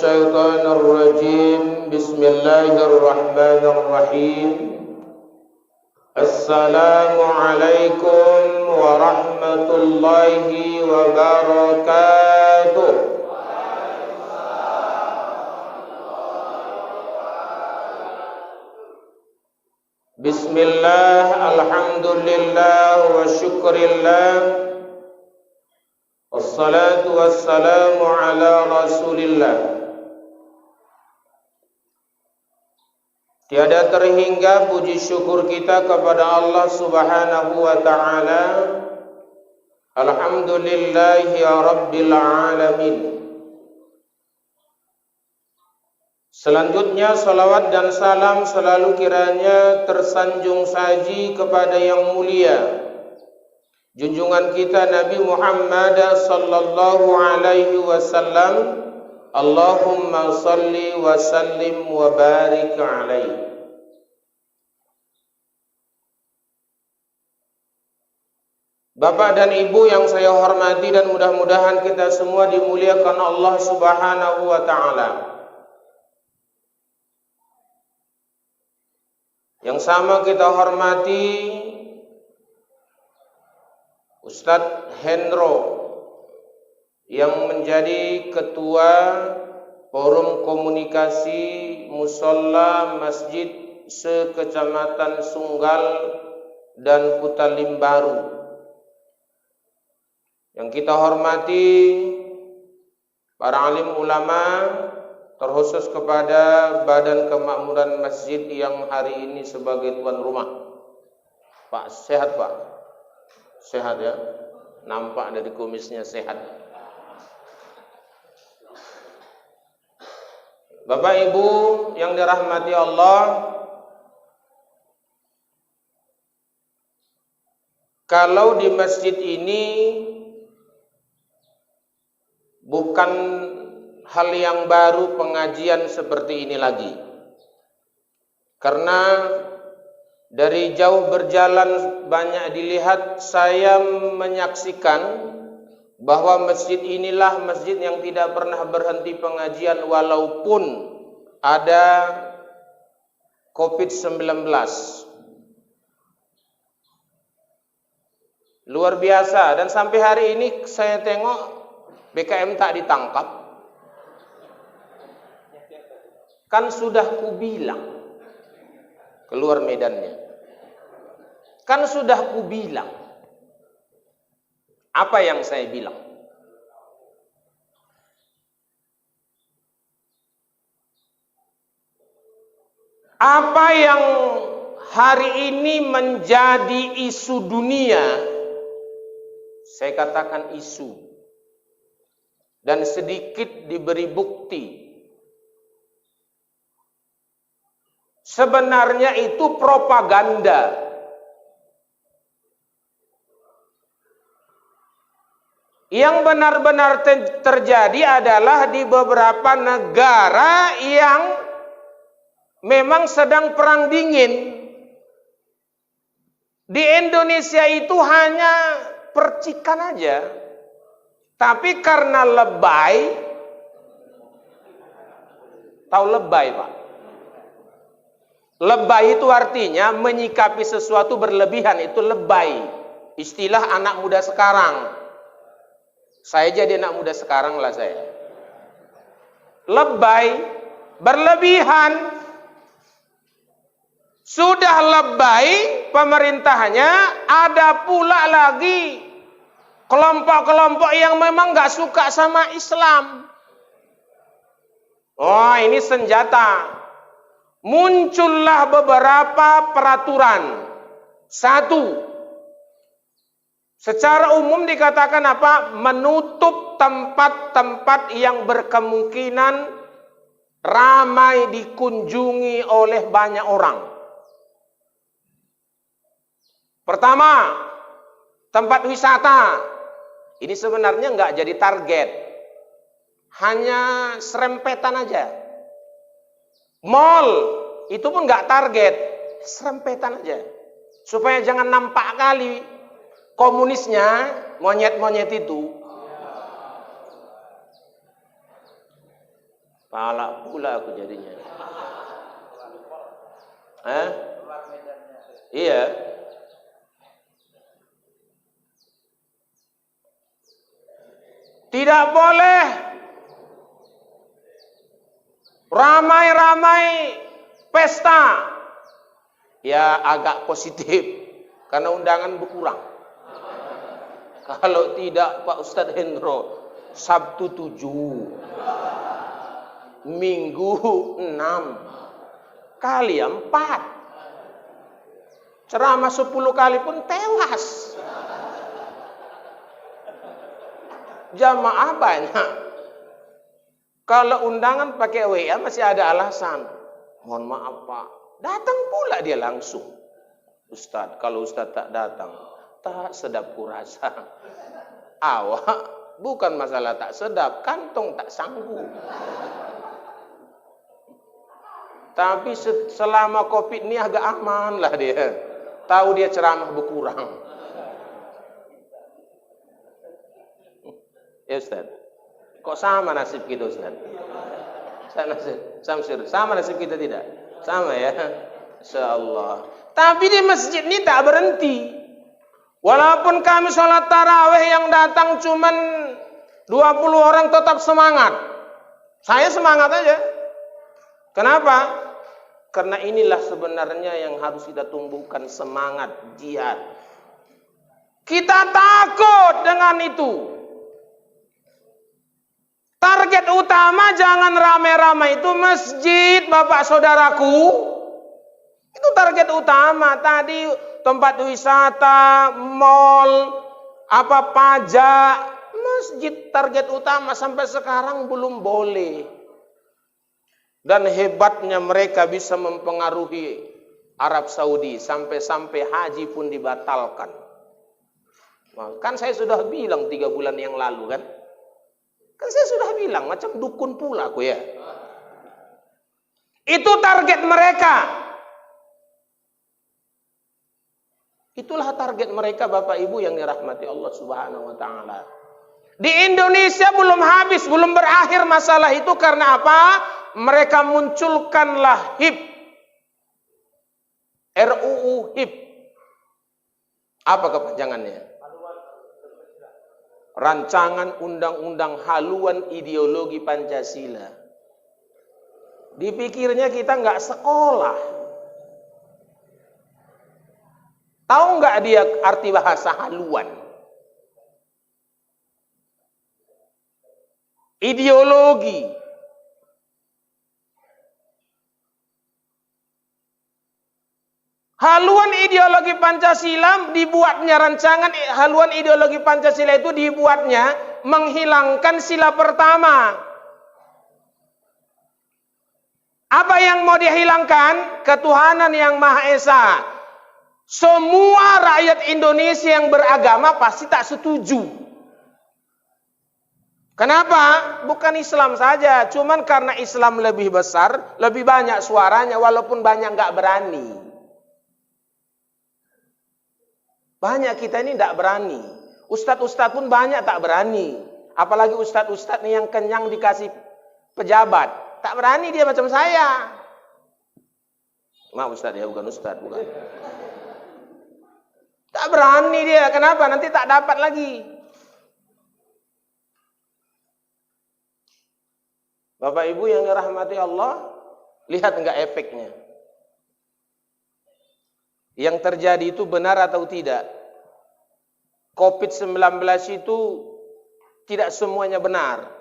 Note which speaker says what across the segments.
Speaker 1: الشيطان الرجيم بسم الله الرحمن الرحيم السلام عليكم ورحمة الله وبركاته. Bismillah, alhamdulillah wa syukurillah, wassalatu wassalamu ala rasulillah. Tiada terhingga puji syukur kita kepada Allah subhanahu wa ta'ala. Alhamdulillahi rabbil alamin. Selanjutnya salawat dan salam selalu kiranya tersanjung saji kepada yang mulia junjungan kita Nabi Muhammad sallallahu alaihi wasallam. Allahumma salli wa sallim wa barik alaihi. Bapak dan Ibu yang saya hormati dan mudah-mudahan kita semua dimuliakan Allah subhanahu wa ta'ala. Yang sama kita hormati Ustadz Hendro yang menjadi ketua Forum Komunikasi Musholla Masjid se-Kecamatan Sunggal dan Kutalim Baru. Yang kita hormati para alim ulama, terkhusus kepada Badan Kemakmuran Masjid yang hari ini sebagai tuan rumah. Pak, sehat Pak? Sehat ya? Nampak dari kumisnya sehat. Bapak Ibu yang dirahmati Allah, kalau di masjid ini bukan hal yang baru pengajian seperti ini lagi. Karena dari jauh berjalan banyak dilihat, saya menyaksikan bahwa masjid inilah masjid yang tidak pernah berhenti pengajian walaupun ada COVID-19. Luar biasa, dan sampai hari ini saya tengok BKM tak ditangkap. Kan sudah kubilang keluar medannya. Kan sudah kubilang. Apa yang saya bilang? Apa yang hari ini menjadi isu dunia, saya katakan isu, dan sedikit diberi bukti. Sebenarnya itu propaganda. Yang benar-benar terjadi adalah di beberapa negara yang memang sedang perang dingin. Di Indonesia itu hanya percikan aja. Tapi karena lebay, tahu lebay Pak? Lebay itu artinya menyikapi sesuatu berlebihan, itu lebay. Istilah anak muda sekarang. Saya jadi anak muda sekarang lah saya. Lebay, berlebihan. Sudah lebay pemerintahnya, ada pula lagi kelompok-kelompok yang memang gak suka sama Islam. Oh, ini senjata. Muncullah beberapa peraturan. Satu, secara umum dikatakan apa? Menutup tempat-tempat yang berkemungkinan ramai dikunjungi oleh banyak orang. Pertama, tempat wisata. Ini sebenarnya nggak jadi target. Hanya serempetan aja. Mall, itu pun nggak target. Serempetan aja. Supaya jangan nampak kali komunisnya, monyet-monyet itu. Pala pula aku jadinya. Iya. Tidak boleh ramai-ramai pesta. Ya agak positif karena undangan berkurang. Kalau tidak Pak Ustadz Hendro, Sabtu 7, Minggu 6, kali 4. Ceramah 10 kali pun tewas. Jamaah banyak. Kalau undangan pakai WA masih ada alasan. Mohon maaf Pak, datang pula dia langsung. Ustadz, kalau Ustadz tak datang, tak sedap kurasa. Awak bukan masalah tak sedap, kantong tak sanggup. Tapi selama Covid ini agak aman lah dia. Tahu dia ceramah berkurang. Ya Ustaz, kok sama nasib kita Ustaz? Sama nasib kita tidak? Sama ya? Insyaallah. Tapi di masjid ini tak berhenti. Walaupun kami sholat tarawih yang datang cuman 20 orang tetap semangat. Saya semangat aja. Kenapa? Karena inilah sebenarnya yang harus kita tumbuhkan, semangat jihad. Kita takut dengan itu. Target utama jangan rame-rame itu masjid, Bapak Saudaraku. Itu target utama. Tadi tempat wisata, mall, pajak, masjid target utama sampai sekarang belum boleh. Dan hebatnya mereka bisa mempengaruhi Arab Saudi sampai-sampai haji pun dibatalkan. Kan saya sudah bilang 3 bulan yang lalu kan? Kan saya sudah bilang macam dukun pula aku ya. Itu target mereka. Itulah target mereka Bapak Ibu yang dirahmati Allah Subhanahu wa taala. Di Indonesia belum habis, belum berakhir masalah itu karena apa? Mereka munculkanlah HIP. RUU HIP. Apa kepanjangannya? Rancangan Undang-Undang Haluan Ideologi Pancasila. Dipikirnya kita nggak sekolah. Tahu nggak dia arti bahasa haluan? Ideologi. Haluan ideologi Pancasila dibuatnya, rancangan haluan ideologi Pancasila itu dibuatnya menghilangkan sila pertama. Apa yang mau dihilangkan? Ketuhanan yang Maha Esa. Semua rakyat Indonesia yang beragama pasti tak setuju. Kenapa? Bukan Islam saja, cuman karena Islam lebih besar, lebih banyak suaranya, walaupun banyak nggak berani. Banyak kita ini tidak berani. Ustadz-ustadz pun banyak tak berani. Apalagi ustadz-ustadz nih yang kenyang dikasih pejabat. Tak berani dia macam saya. Maaf ustadz ya, bukan ustadz. Bukan. Tak berani dia. Kenapa? Nanti tak dapat lagi. Bapak Ibu yang dirahmati Allah, lihat enggak efeknya. Yang terjadi itu benar atau tidak? Covid-19 itu tidak semuanya benar.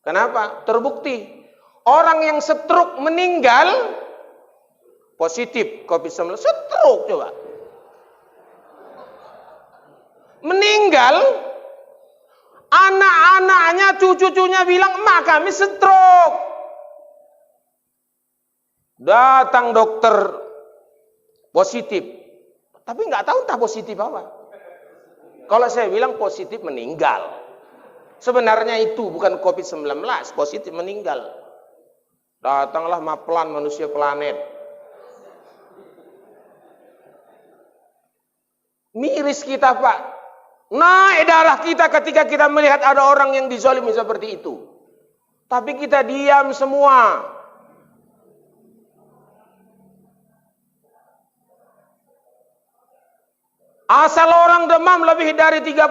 Speaker 1: Kenapa? Terbukti. Orang yang stroke meninggal positif Covid-19. Stroke coba. Meninggal, anak-anaknya, cucu-cucunya bilang, "Mak kami stroke." Datang dokter positif, tapi nggak tahu entah positif apa. Kalau saya bilang positif meninggal, sebenarnya itu bukan Covid-19, positif meninggal. Datanglah Maplan, manusia planet. Miris kita Pak, naik darah kita ketika kita melihat ada orang yang dizalimi seperti itu. Tapi kita diam semua. Asal orang demam lebih dari 36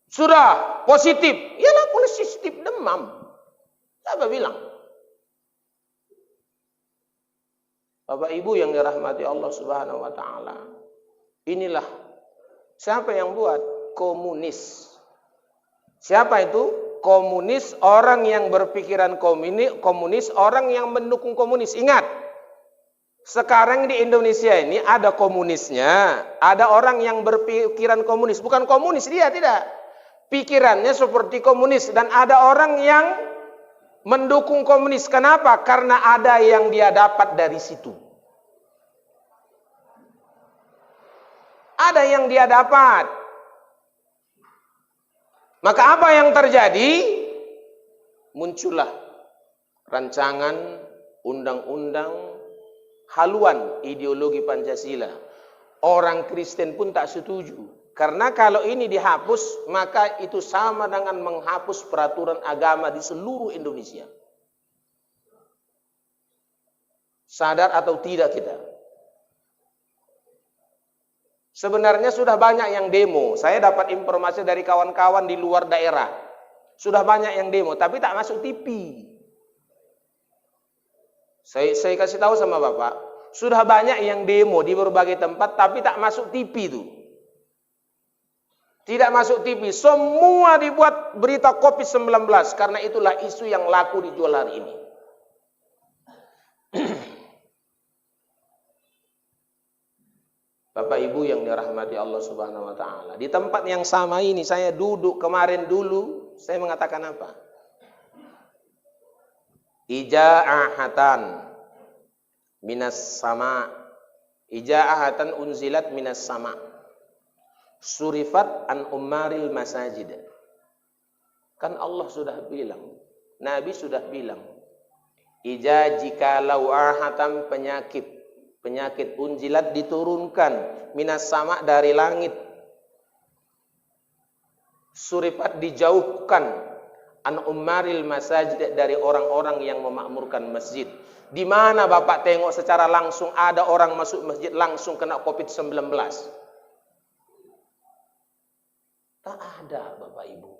Speaker 1: sudah positif. Ialah positif demam. Siapa bilang? Bapak Ibu yang dirahmati Allah Subhanahu wa taala. Inilah siapa yang buat komunis. Siapa itu? Komunis, orang yang berpikiran komunis, orang yang mendukung komunis. Ingat, sekarang di Indonesia ini ada komunisnya, ada orang yang berpikiran komunis. Bukan komunis dia, tidak. Pikirannya seperti komunis. Dan ada orang yang mendukung komunis. Kenapa? Karena ada yang dia dapat dari situ. Ada yang dia dapat. Maka apa yang terjadi? Muncullah rancangan undang-undang haluan ideologi Pancasila. Orang Kristen pun tak setuju. Karena kalau ini dihapus, maka itu sama dengan menghapus peraturan agama di seluruh Indonesia. Sadar atau tidak kita? Sebenarnya sudah banyak yang demo. Saya dapat informasi dari kawan-kawan di luar daerah. Sudah banyak yang demo, tapi tak masuk TV. Saya kasih tahu sama Bapak, sudah banyak yang demo di berbagai tempat, tapi tak masuk TV itu. Tidak masuk TV, semua dibuat berita COVID-19, karena itulah isu yang laku dijual hari ini. Bapak Ibu yang dirahmati Allah Subhanahu wa taala. Di tempat yang sama ini saya duduk kemarin dulu, saya mengatakan apa? Ija'ahatan minas sama. Ija'ahatan unzilat minas sama. Surifat an ummaril masajid. Kan Allah sudah bilang, Nabi sudah bilang, jika lau'ahatan penyakit unjilat diturunkan minas sama dari langit, surifat dijauhkan an ummaril masajid dari orang-orang yang memakmurkan masjid. Di mana Bapak tengok secara langsung ada orang masuk masjid langsung kena COVID-19? Tak ada, Bapak Ibu.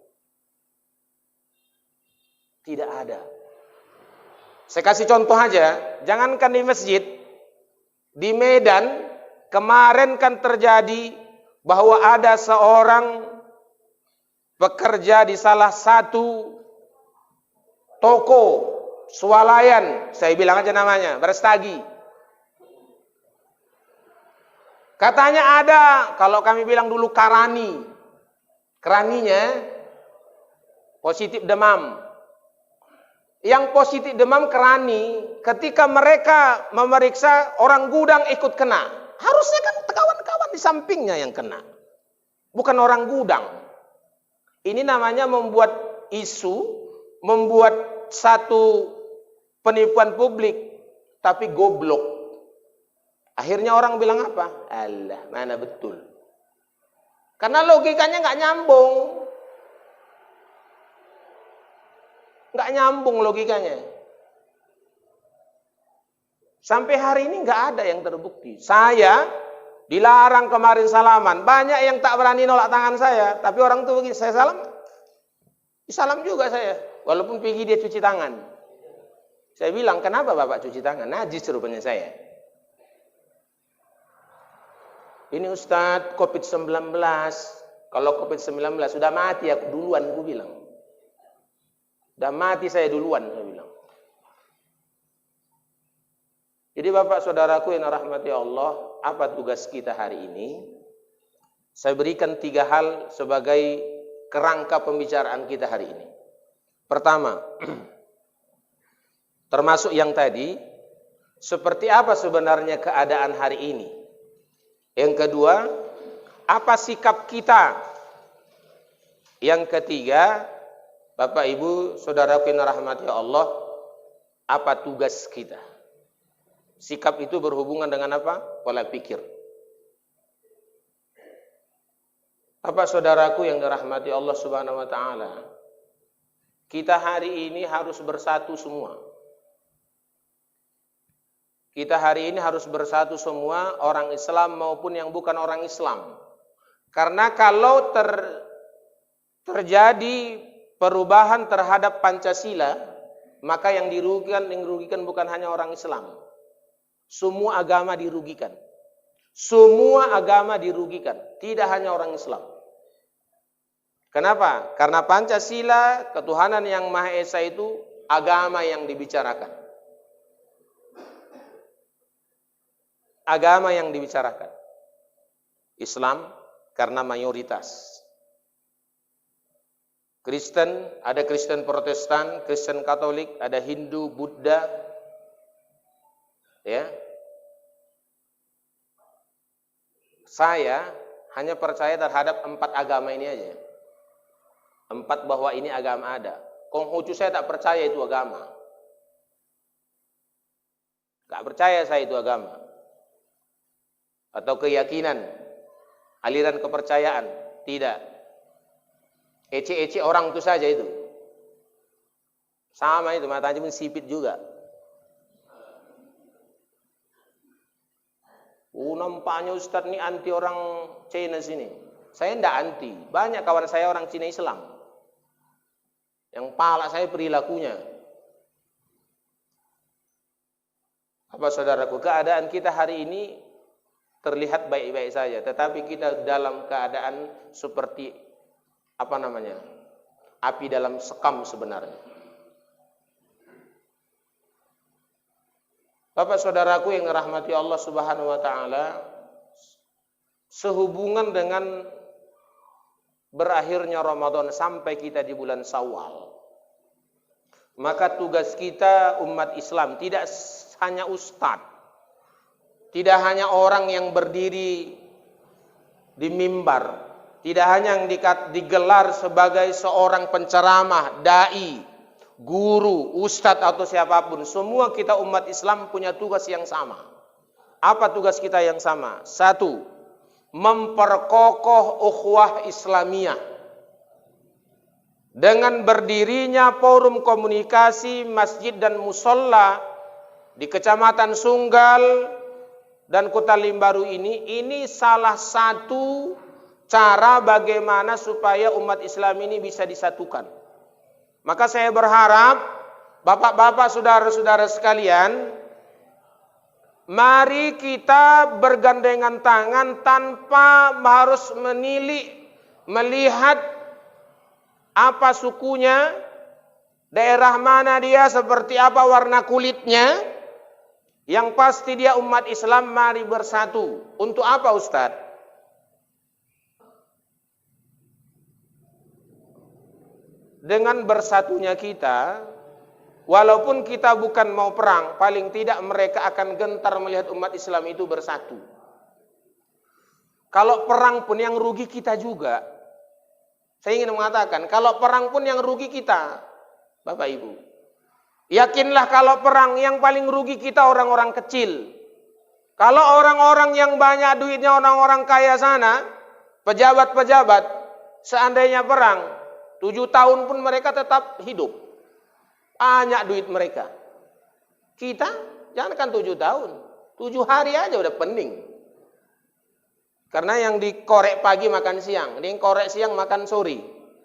Speaker 1: Tidak ada. Saya kasih contoh aja, jangankan di masjid, di Medan kemarin kan terjadi bahwa ada seorang bekerja di salah satu toko swalayan, saya bilang aja namanya, Brastagi. Katanya ada, kalau kami bilang dulu keraninya positif demam. Yang positif demam kerani, ketika mereka memeriksa orang gudang ikut kena. Harusnya kan kawan-kawan di sampingnya yang kena, bukan orang gudang. Ini namanya membuat isu, membuat satu penipuan publik, tapi goblok. Akhirnya orang bilang apa? Alah, mana betul. Karena logikanya nggak nyambung. Nggak nyambung logikanya. Sampai hari ini nggak ada yang terbukti. Saya dilarang kemarin salaman. Banyak yang tak berani nolak tangan saya. Tapi orang tuh begini, saya salam. Salam juga saya. Walaupun pergi dia cuci tangan. Saya bilang, kenapa Bapak cuci tangan? Najis rupanya saya. Ini Ustadz COVID-19. Kalau COVID-19 sudah mati aku duluan, aku bilang. Sudah mati saya duluan, saya bilang. Jadi Bapak saudaraku yang rahmati Allah, apa tugas kita hari ini? Saya berikan 3 hal sebagai kerangka pembicaraan kita hari ini. Pertama, termasuk yang tadi, seperti apa sebenarnya keadaan hari ini? Yang kedua, apa sikap kita? Yang ketiga, Bapak Ibu, saudaraku yang rahmati Allah, apa tugas kita? Sikap itu berhubungan dengan apa? Pola pikir. Apa saudaraku yang dirahmati Allah Subhanahu wa taala? Kita hari ini harus bersatu semua. Kita hari ini harus bersatu semua, orang Islam maupun yang bukan orang Islam. Karena kalau terjadi perubahan terhadap Pancasila, maka yang dirugikan bukan hanya orang Islam. Semua agama dirugikan. Semua agama dirugikan, tidak hanya orang Islam. Kenapa? Karena Pancasila, ketuhanan yang Maha Esa itu agama yang dibicarakan. Agama yang dibicarakan. Islam karena mayoritas. Kristen, ada Kristen Protestan, Kristen Katolik, ada Hindu, Buddha. Ya. Saya hanya percaya terhadap 4 agama ini aja. 4 bahwa ini agama ada. Konghucu saya tak percaya itu agama. Tak percaya saya itu agama. Atau keyakinan, aliran kepercayaan. Tidak. Ece-ece orang itu saja itu. Sama itu, matanya pun sipit juga. Nampaknya Ustadz ini anti orang Cina sini. Saya tidak anti. Banyak kawan saya orang Cina Islam. Yang pala saya perilakunya. Apa saudaraku, keadaan kita hari ini terlihat baik-baik saja. Tetapi kita dalam keadaan seperti api dalam sekam sebenarnya. Bapak saudaraku yang dirahmati Allah Subhanahu wa taala, sehubungan dengan berakhirnya Ramadan sampai kita di bulan Syawal, maka tugas kita umat Islam tidak hanya ustadz, tidak hanya orang yang berdiri di mimbar, tidak hanya yang digelar sebagai seorang penceramah, dai, guru, ustadz atau siapapun. Semua kita umat Islam punya tugas yang sama. Apa tugas kita yang sama? 1, memperkokoh ukhuwah Islamiyah. Dengan berdirinya forum komunikasi masjid dan musola di Kecamatan Sunggal dan Kota Limbaru ini salah satu cara bagaimana supaya umat Islam ini bisa disatukan. Maka saya berharap bapak-bapak, saudara-saudara sekalian, mari kita bergandengan tangan tanpa harus melihat apa sukunya, daerah mana dia, seperti apa warna kulitnya. Yang pasti dia umat Islam, mari bersatu. Untuk apa, Ustadz? Dengan bersatunya kita, walaupun kita bukan mau perang, paling tidak mereka akan gentar melihat umat Islam itu bersatu. Kalau perang pun yang rugi kita juga. Saya ingin mengatakan, kalau perang pun yang rugi kita, Bapak Ibu. Yakinlah kalau perang yang paling rugi kita orang-orang kecil. Kalau orang-orang yang banyak duitnya, orang-orang kaya sana, pejabat-pejabat, seandainya perang, 7 tahun pun mereka tetap hidup. Banyak duit mereka. Kita, jangankan 7 tahun. 7 hari aja udah pening. Karena yang dikorek pagi makan siang. Yang korek siang makan sore.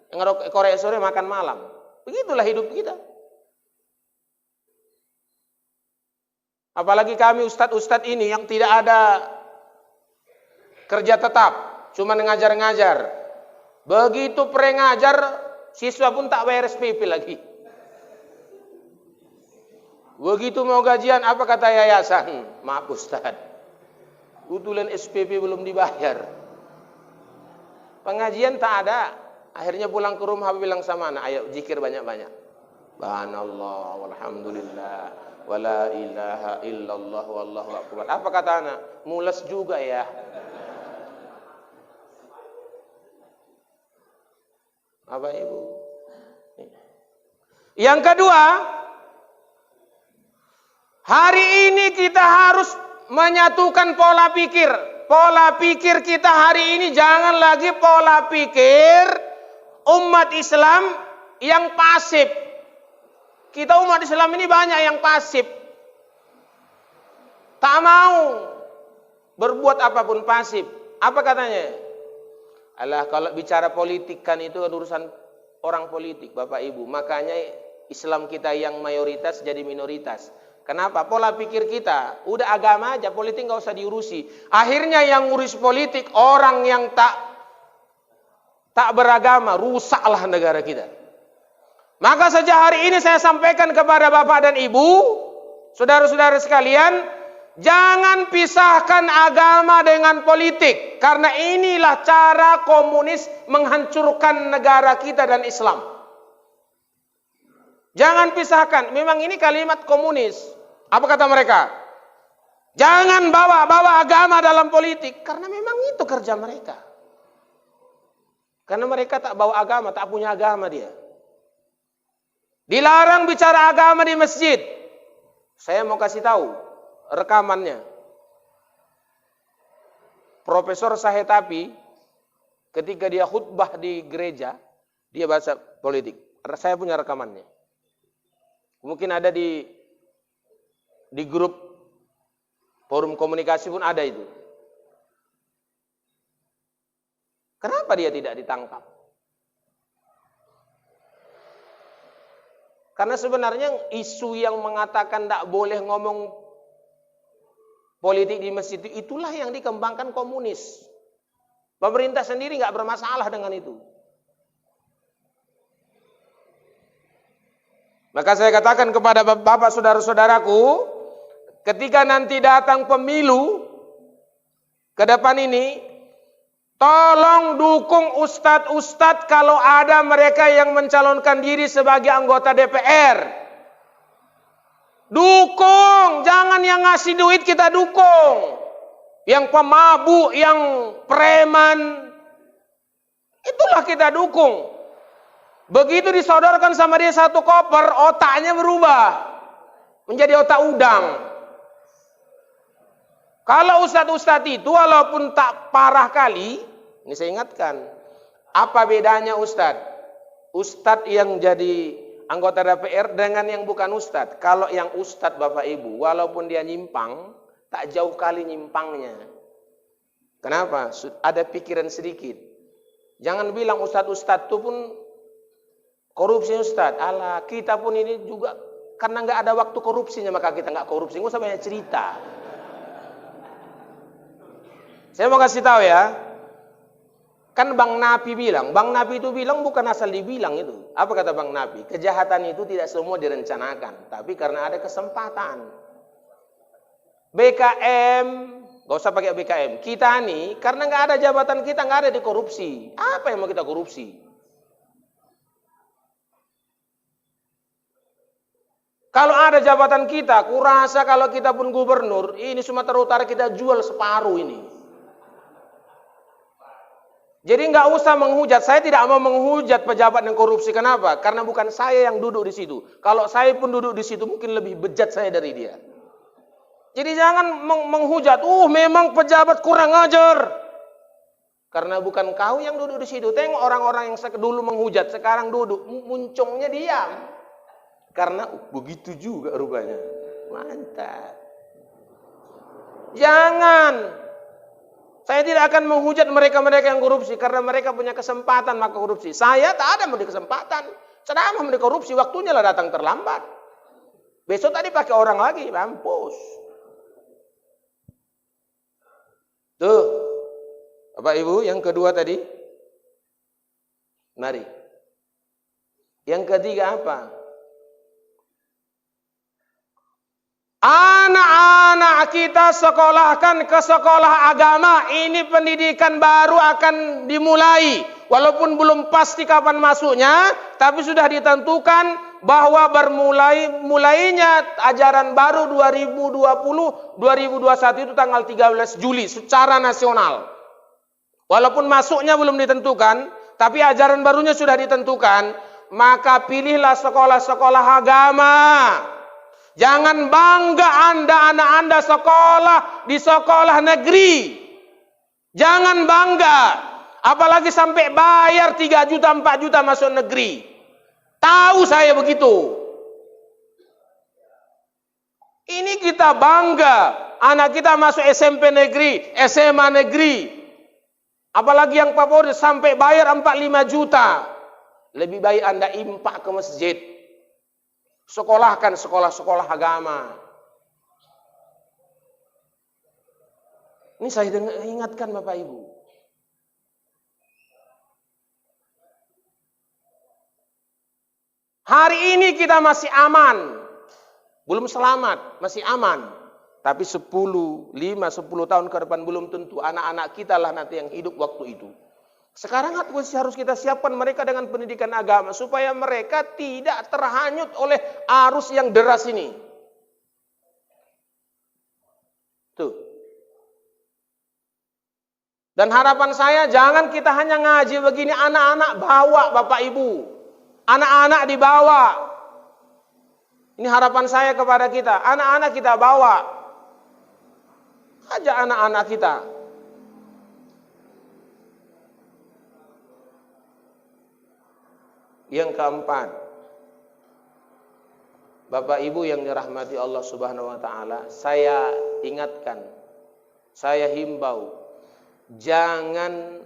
Speaker 1: Yang korek sore makan malam. Begitulah hidup kita. Apalagi kami ustadz-ustadz ini yang tidak ada kerja tetap. Cuma ngajar-ngajar. Begitu ngajar, siswa pun tak bayar SPP lagi. Begitu mau gajian, apa kata yayasan? Maaf Ustaz, utulan SPP belum dibayar. Pengajian tak ada. Akhirnya pulang ke rumah, bilang sama anak, ayo zikir banyak-banyak. Subhanallah, walhamdulillah, wala ilaha illallah, wallahu akbar. Apa kata anak? Mules juga ya. Bapak Ibu. Yang kedua, hari ini kita harus menyatukan pola pikir. Pola pikir kita hari ini jangan lagi pola pikir umat Islam yang pasif. Kita umat Islam ini banyak yang pasif. Tak mau berbuat apapun, pasif. Apa katanya? Alah, kalau bicara politik kan itu urusan orang politik, Bapak Ibu. Makanya Islam kita yang mayoritas jadi minoritas. Kenapa? Pola pikir kita udah agama aja, politik nggak usah diurusi. Akhirnya yang ngurus politik orang yang tak beragama, rusaklah negara kita. Maka sejak hari ini saya sampaikan kepada Bapak dan Ibu, saudara-saudara sekalian, jangan pisahkan agama dengan politik, karena inilah cara komunis menghancurkan negara kita dan Islam. Jangan pisahkan. Memang ini kalimat komunis. Apa kata mereka? Jangan bawa agama dalam politik, karena memang itu kerja mereka. Karena mereka tak bawa agama, tak punya agama dia. Dilarang bicara agama di masjid. Saya mau kasih tahu rekamannya. Profesor Sahetapi ketika dia khutbah di gereja, dia bahasa politik. Saya punya rekamannya. Mungkin ada di grup forum komunikasi pun ada itu. Kenapa dia tidak ditangkap? Karena sebenarnya isu yang mengatakan tidak boleh ngomong politik di masjid itulah yang dikembangkan komunis. Pemerintah sendiri nggak bermasalah dengan itu. Maka saya katakan kepada bapak saudara-saudaraku, ketika nanti datang pemilu ke depan ini, tolong dukung ustadz-ustadz kalau ada mereka yang mencalonkan diri sebagai anggota DPR. Dukung, jangan yang ngasih duit kita dukung. Yang pemabuk, yang preman, itulah kita dukung. Begitu disodorkan sama dia satu koper, otaknya berubah menjadi otak udang. Kalau ustadz-ustadz itu walaupun tak parah kali, ini saya ingatkan, apa bedanya ustadz? Ustadz yang jadi anggota DPR dengan yang bukan ustadz. Kalau yang ustadz Bapak Ibu, walaupun dia nyimpang, tak jauh kali nyimpangnya. Kenapa? Ada pikiran sedikit. Jangan bilang ustadz-ustadz itu pun korupsi ustadz. Alah, kita pun ini juga karena nggak ada waktu korupsinya maka kita nggak korupsi. Nggak usah banyak cerita. Saya mau kasih tahu ya. Kan Bang Napi bilang, Bang Napi itu bilang bukan asal dibilang itu. Apa kata Bang Napi? Kejahatan itu tidak semua direncanakan, tapi karena ada kesempatan. BKM, nggak usah pakai BKM. Kita nih, karena nggak ada jabatan kita nggak ada dikorupsi. Apa yang mau kita korupsi? Kalau ada jabatan kita, kurasa kalau kita pun gubernur, ini Sumatera Utara kita jual separuh ini. Jadi nggak usah menghujat. Saya tidak mau menghujat pejabat yang korupsi. Kenapa? Karena bukan saya yang duduk di situ. Kalau saya pun duduk di situ, mungkin lebih bejat saya dari dia. Jadi jangan menghujat. Memang pejabat kurang ajar. Karena bukan kau yang duduk di situ. Tengok orang-orang yang dulu menghujat, sekarang duduk, muncungnya diam. Karena begitu juga rupanya. Mantap. Jangan. Saya tidak akan menghujat mereka-mereka yang korupsi. Karena mereka punya kesempatan maka korupsi. Saya tak ada mau di kesempatan. Sedang mau di korupsi. Waktunya lah datang terlambat. Besok tadi pakai orang lagi. Mampus. Tuh. Bapak Ibu yang kedua tadi. Mari. Yang ketiga apa? Anak-anak kita sekolahkan ke sekolah agama. Ini pendidikan baru akan dimulai. Walaupun belum pasti kapan masuknya, tapi sudah ditentukan bahwa mulainya ajaran baru 2020-2021 itu tanggal 13 Juli secara nasional. Walaupun masuknya belum ditentukan, tapi ajaran barunya sudah ditentukan, maka pilihlah sekolah-sekolah agama. Jangan bangga Anda sekolah di sekolah negeri. Jangan bangga. Apalagi sampai bayar 3 juta, 4 juta masuk negeri. Tahu saya begitu. Ini kita bangga. Anak kita masuk SMP negeri, SMA negeri. Apalagi yang favorit sampai bayar 45 juta. Lebih baik Anda impak ke masjid. Sekolahkan sekolah-sekolah agama. Ini saya ingatkan Bapak Ibu. Hari ini kita masih aman. Belum selamat, masih aman. Tapi 10 tahun ke depan belum tentu anak-anak kita lah nanti yang hidup waktu itu. Sekarang harus kita siapkan mereka dengan pendidikan agama supaya mereka tidak terhanyut oleh arus yang deras ini. Tuh. Dan harapan saya jangan kita hanya ngaji begini, anak-anak bawa Bapak Ibu. Anak-anak dibawa. Ini harapan saya kepada kita. Anak-anak kita bawa. Ajak anak-anak kita. Yang keempat, Bapak Ibu yang dirahmati Allah Subhanahu wa taala, saya ingatkan, saya himbau, jangan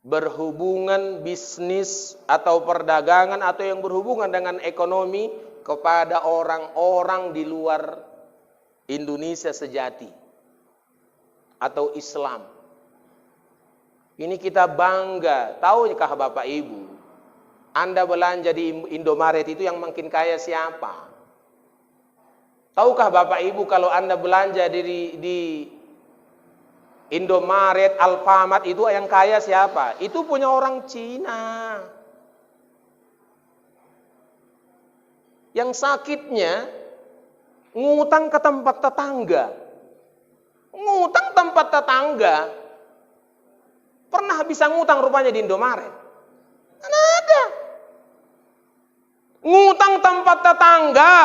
Speaker 1: berhubungan bisnis atau perdagangan atau yang berhubungan dengan ekonomi kepada orang-orang di luar Indonesia sejati atau Islam. Ini kita bangga. Tahukah Bapak Ibu, Anda belanja di Indomaret itu yang makin kaya siapa? Tahukah Bapak Ibu kalau Anda belanja di Indomaret, Alfamart itu yang kaya siapa? Itu punya orang Cina. Yang sakitnya ngutang ke tempat tetangga. Ngutang tempat tetangga. Pernah bisa ngutang rupanya di Indomaret? Kan ada. Ngutang tempat tetangga.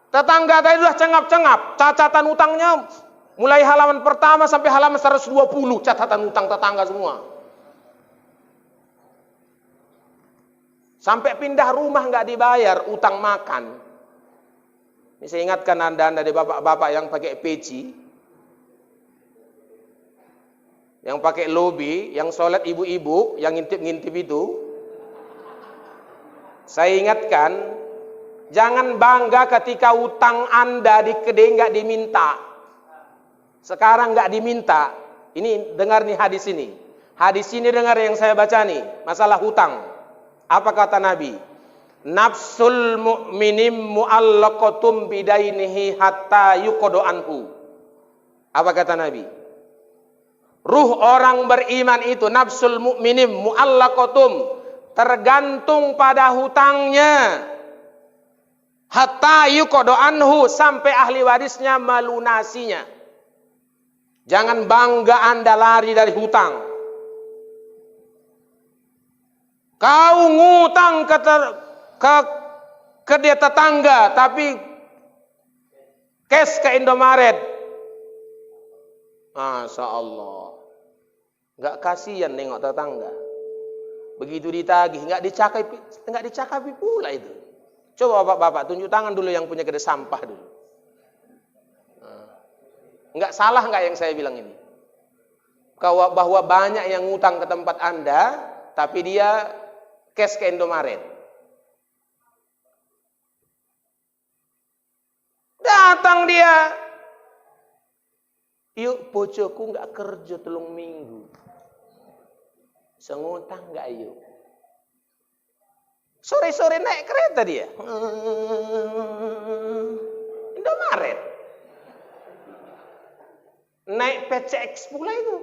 Speaker 1: Tetangga tadi sudah cengap-cengap. Cacatan utangnya mulai halaman pertama sampai halaman 120. Catatan utang tetangga semua. Sampai pindah rumah nggak dibayar, utang makan. Ini saya ingatkan anda di bapak-bapak yang pakai peci, yang pakai lobby, yang sholat ibu-ibu, yang ngintip-ngintip itu. Saya ingatkan, jangan bangga ketika utang anda di kedai nggak diminta. Sekarang nggak diminta. Ini dengar nih hadis ini. Hadis ini dengar yang saya baca nih, masalah hutang. Apa kata Nabi? Nafsul mu'minim mu'allaqatum bidainihi hatta yuqadu anhu. Apa kata Nabi? Ruh orang beriman itu, nafsul mu'minim mu'allaqatum, tergantung pada hutangnya. Hatta yuqadu anhu, sampai ahli warisnya melunasinya. Jangan bangga Anda lari dari hutang. Kau ngutang ke dia tetangga, tapi cash ke Indomaret. Masya Allah. Nggak kasihan nengok tetangga. Begitu ditagih, nggak dicakapi pula itu. Coba bapak-bapak tunjuk tangan dulu yang punya kedai sampah dulu. Nggak salah nggak yang saya bilang ini? Bahwa banyak yang ngutang ke tempat Anda, tapi dia cash ke Indomaret. Datang dia. Yuk, bojoku nggak kerja 3 minggu. Sengutang nggak yuk? Sore-sore naik kereta dia. Indomaret. Naik PCX pula itu.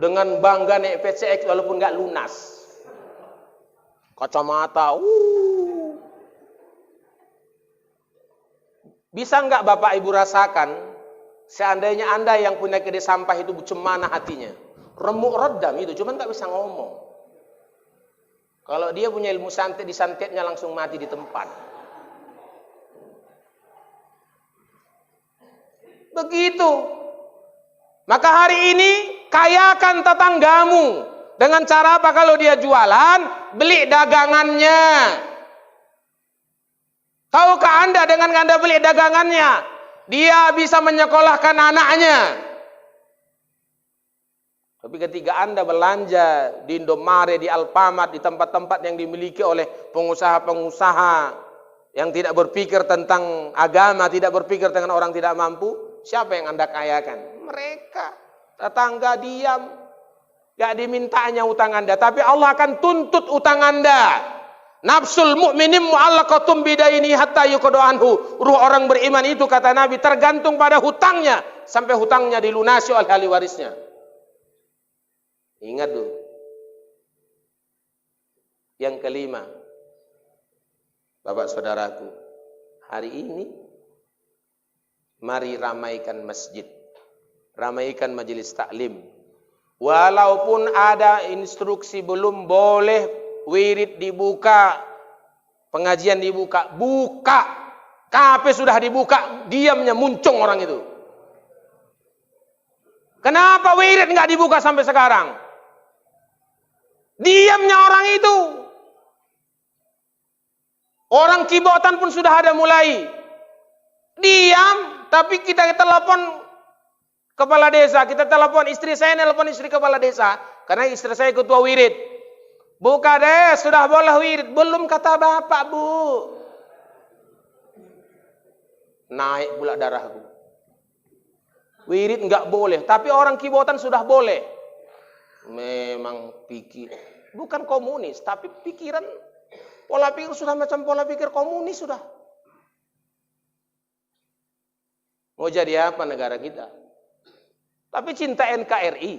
Speaker 1: Dengan bangga naik PCX walaupun nggak lunas. Kacamata, Bisa nggak Bapak Ibu rasakan, seandainya Anda yang punya kedai sampah itu cemana hatinya, remuk redam itu, cuman nggak bisa ngomong. Kalau dia punya ilmu santet, disantetnya langsung mati di tempat. Begitu. Maka hari ini kayakan tetanggamu Dengan cara apa kalau dia jualan? Beli dagangannya. Tahukah Anda dengan Anda beli dagangannya, dia bisa menyekolahkan anaknya? Tapi ketika Anda belanja di Indomaret, di Alfamart, di tempat-tempat yang dimiliki oleh pengusaha-pengusaha yang tidak berpikir tentang agama, tidak berpikir dengan orang tidak mampu, siapa yang Anda kayakan? Mereka. Tetangga diam. Gak dimintanya utang Anda, tapi Allah akan tuntut utang Anda. Nafsul mu'minim mu'allaqatum bidaini hatta yuqda anhu. Ruh orang beriman itu, kata Nabi, tergantung pada hutangnya sampai hutangnya dilunasi oleh ahli warisnya. Ingat dulu. Yang kelima, Bapak saudaraku, hari ini mari ramaikan masjid, ramaikan majelis taklim. Walaupun ada instruksi belum boleh wirid dibuka, pengajian dibuka, buka. KP sudah dibuka, diamnya muncung orang itu. Kenapa wirid nggak dibuka sampai sekarang? Diamnya orang itu. Orang kibotan pun sudah ada mulai. Diam, tapi kita telepon kepala desa, kita telepon istri saya, telepon istri kepala desa, karena istri saya ketua wirid. Buka deh, sudah boleh wirid. Belum, kata bapak, Bu. Naik pula darahku. Wirid enggak boleh, tapi orang kibotan sudah boleh. Memang pikir, bukan komunis, tapi pikiran, pola pikir sudah macam pola pikir komunis sudah. Mau jadi apa negara kita? Tapi cinta NKRI.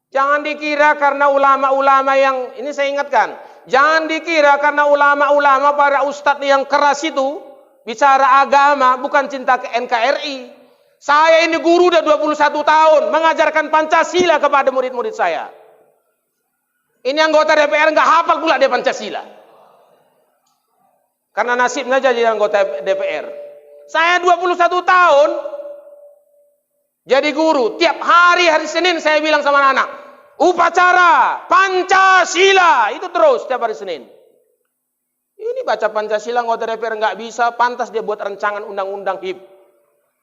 Speaker 1: Jangan dikira karena ulama-ulama yang, ini saya ingatkan, jangan dikira karena ulama-ulama para ustadz yang keras itu bicara agama bukan cinta ke NKRI. Saya ini guru udah 21 tahun mengajarkan Pancasila kepada murid-murid saya. Ini anggota DPR nggak hafal pula dia Pancasila. Karena nasibnya jadi anggota DPR. Saya 21 tahun jadi guru, tiap hari Senin saya bilang sama anak, upacara Pancasila, itu terus tiap hari Senin. Ini baca Pancasila anggota DPR nggak bisa, pantas dia buat rancangan undang-undang HIP.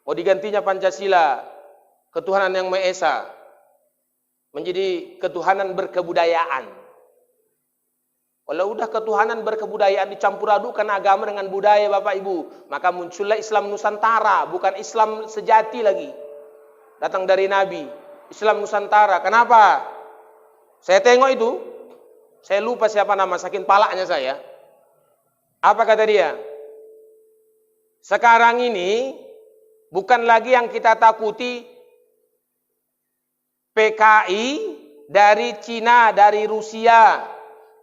Speaker 1: Mau digantinya Pancasila, ketuhanan yang Maha Esa, menjadi ketuhanan berkebudayaan. Kalau udah ketuhanan berkebudayaan dicampur adukan agama dengan budaya Bapak Ibu, maka muncullah Islam Nusantara, bukan Islam sejati lagi. Datang dari Nabi, Islam Nusantara. Kenapa? Saya tengok itu, saya lupa siapa nama, saking palaknya saya. Apa kata dia? Sekarang ini bukan lagi yang kita takuti PKI dari Cina, dari Rusia,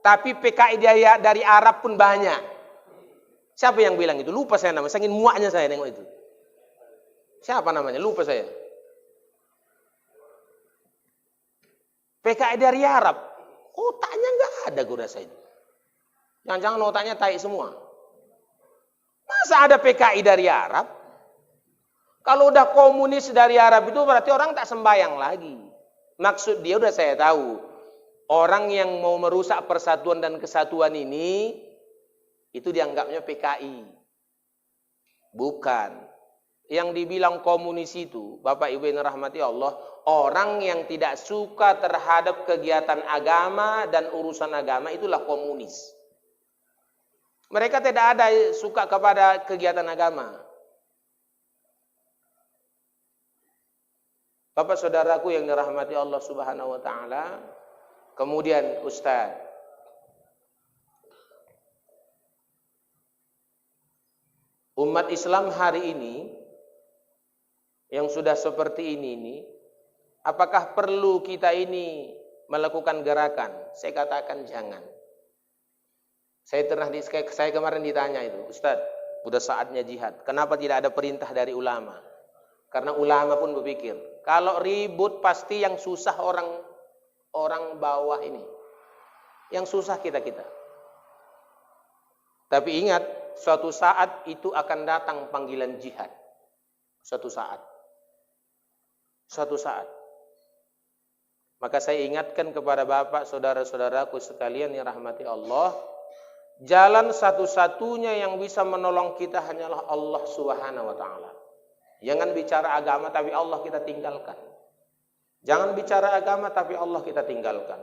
Speaker 1: tapi PKI dari Arab pun banyak. Siapa yang bilang itu? Lupa saya namanya, saking muaknya saya nengok itu. Siapa namanya? Lupa saya. PKI dari Arab, otaknya nggak ada gue rasa itu. Jangan-jangan otaknya tai semua. Masa ada PKI dari Arab? Kalau udah komunis dari Arab itu berarti orang tak sembayang lagi. Maksud dia udah saya tahu. Orang yang mau merusak persatuan dan kesatuan ini, itu dianggapnya PKI. Bukan. Yang dibilang komunis itu, Bapak Ibu yang rahmati Allah, orang yang tidak suka terhadap kegiatan agama dan urusan agama, itulah komunis. Mereka tidak ada suka kepada kegiatan agama. Bapak saudaraku yang dirahmati Allah Subhanahu wa taala, kemudian Ustaz, umat Islam hari ini yang sudah seperti ini, apakah perlu kita ini melakukan gerakan? Saya katakan jangan. Saya kemarin ditanya itu, Ustaz, udah saatnya jihad. Kenapa tidak ada perintah dari ulama? Karena ulama pun berpikir, kalau ribut pasti yang susah orang bawah ini. Yang susah kita-kita. Tapi ingat, suatu saat itu akan datang panggilan jihad. Suatu saat. Maka saya ingatkan kepada bapak, saudara-saudaraku sekalian yang rahmati Allah, jalan satu-satunya yang bisa menolong kita hanyalah Allah Subhanahu wa taala. Jangan bicara agama tapi Allah kita tinggalkan. Jangan bicara agama tapi Allah kita tinggalkan.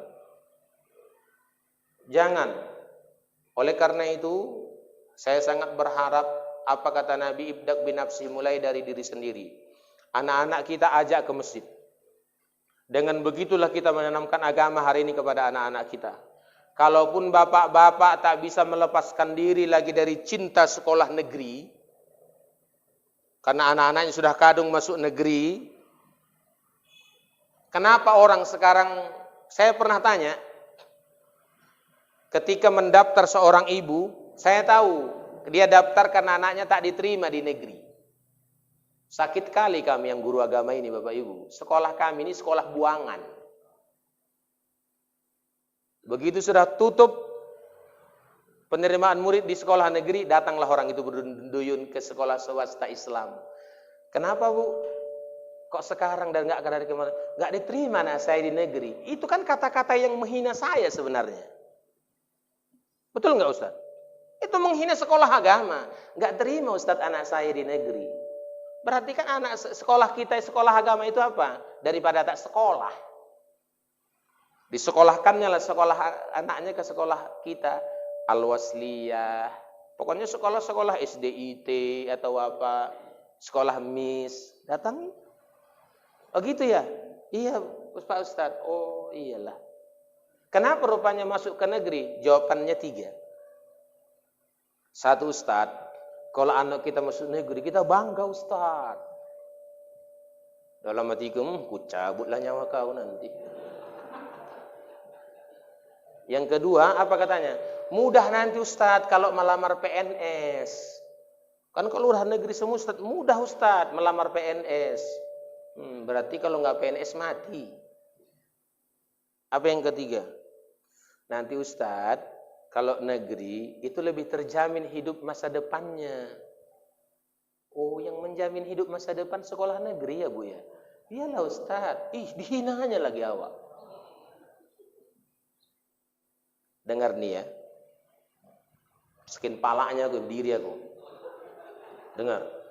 Speaker 1: Jangan. Oleh karena itu, saya sangat berharap apa kata Nabi, ibdak binafsi, mulai dari diri sendiri. Anak-anak kita ajak ke masjid. Dengan begitulah kita menanamkan agama hari ini kepada anak-anak kita. Kalaupun bapak-bapak tak bisa melepaskan diri lagi dari cinta sekolah negeri, karena anak-anaknya sudah kadung masuk negeri, kenapa orang sekarang, saya pernah tanya, ketika mendaftar seorang ibu, saya tahu dia daftar karena anaknya tak diterima di negeri. Sakit kali kami yang guru agama ini, Bapak Ibu. Sekolah kami ini sekolah buangan. Begitu sudah tutup penerimaan murid di sekolah negeri, datanglah orang itu berduyun ke sekolah swasta Islam. Kenapa, Bu? Kok sekarang dan nggak dari kemarin nggak diterima anak saya di negeri? Itu kan kata-kata yang menghina saya sebenarnya. Betul nggak, Ustaz? Itu menghina sekolah agama. Nggak terima Ustaz anak saya di negeri. Berarti kan anak sekolah kita, sekolah agama itu apa? Daripada tak sekolah. Disekolahkannya lah sekolah anaknya ke sekolah kita. Al-Wasliyah. Pokoknya sekolah-sekolah SDIT atau apa. Sekolah MIS. Datang. Oh gitu ya? Iya Pak Ustadz. Oh iyalah. Kenapa rupanya masuk ke negeri? Jawabannya 3. 1, Ustadz. Kalau anak kita masuk negeri, kita bangga, Ustaz. Dalam hatiku, ku cabutlah nyawa kau nanti. Yang kedua, apa katanya? Mudah nanti, Ustaz, kalau melamar PNS. Kan kalau udah negeri semua, Ustaz, mudah, Ustaz, melamar PNS. Berarti kalau nggak PNS, mati. Apa yang ketiga? Nanti, Ustaz, kalau negeri itu lebih terjamin hidup masa depannya. Oh, yang menjamin hidup masa depan sekolah negeri ya, Bu ya? Iyalah Ustaz. Dihinanya lagi awak. Dengar nih ya. Sekin palanya aku berdiri aku. Dengar.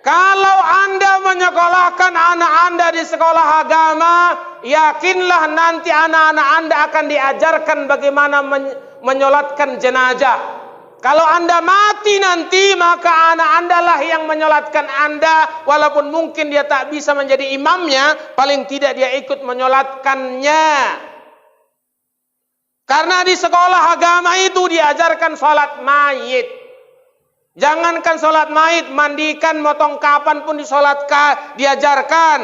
Speaker 1: Kalau Anda menyekolahkan anak Anda di sekolah agama, yakinlah nanti anak-anak Anda akan diajarkan bagaimana menyolatkan jenazah. Kalau Anda mati nanti, maka anak Anda lah yang menyolatkan Anda, walaupun mungkin dia tak bisa menjadi imamnya, paling tidak dia ikut menyolatkannya. Karena di sekolah agama itu diajarkan sholat mayit. Jangankan sholat mayit, mandikan, motong kapan pun diajarkan.